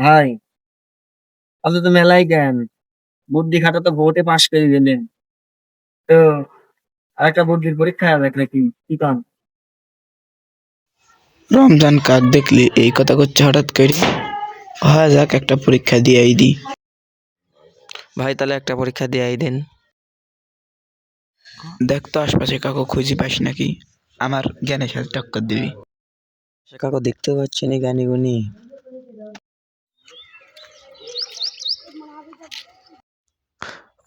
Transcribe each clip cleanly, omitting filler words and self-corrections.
ভাই, আপনি তো মেলাই দেন, বুদ্ধি খাটা তো ভোটে পাশ করে গেলেন। তো আরেকটা বুদ্ধির পরীক্ষা হবে নাকি, কি কাম? রমজান কাক দেখলি এই কথা করছে হঠাৎ করে। হয় যাক একটা পরীক্ষা দিয়েই দি। ভাই তাহলে একটা পরীক্ষা দিয়েই দেন। দেখ তো আশপাশে কাকু খুঁজি পাস নাকি, আমার জ্ঞানের সাথে টক্কর দিবি। সে কাকু দেখতে পাচ্ছি না জ্ঞানী গুণী।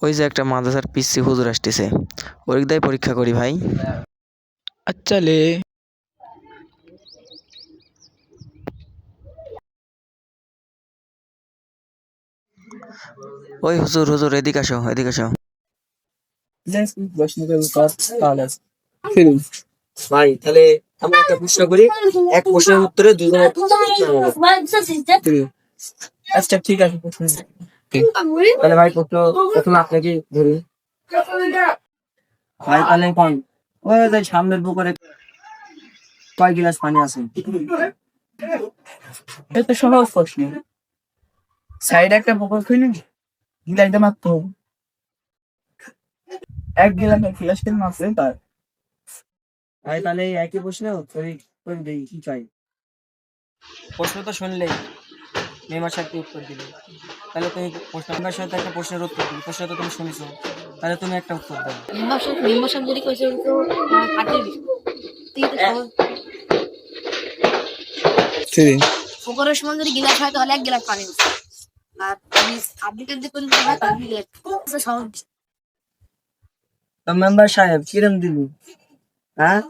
ওই যে একটা মাদ্রাসার পিসি হুজুর আসতেছে, ওই দায় পরীক্ষা করি ভাই। আচ্ছা লে। ওই হুজুর হুজুর এদিকে আসো এদিকে আসো। ভাই তাহলে আমরা একটা প্রশ্ন করি, এক প্রশ্নের উত্তরে দুজনের আচ্ছা ঠিক আছে, তাহলে ভাই প্রথমে আপনাকে ধরি। ভাই তাহলে কোন ওই যে সামনের পুকুরে কয় গিলাস পানি আছে? এটা তো সহজ প্রশ্ন। সাইডে একটা পুকুর খুঁজলি, গিলাসটা মাত্র এক গিলাস কেন আছে তার। ভাই তাহলে এই একই প্রশ্নে উত্তরই করে দেই, কি চাই? প্রশ্ন তো শুনলেই মেমার সাথে উত্তর দিলে, তাহলে তুমি মেমার সাথে একটা প্রশ্নের উত্তর দিলে, প্রশ্ন তো তুমি শুনেছো, তাহলে তুমি একটা উত্তর দাও। মেম্বারশিপ যদি কইছে তো কাটে দিবি তুই তো পুকুরের সময় যদি গিলাস হয় তাহলে এক গিলাস পানি দিবি। আর আপনি যদি কোন হয় তাহলে 2 গিলাস সহজ। তো মেম্বার সাহেব কিরম দিবি? হ্যাঁ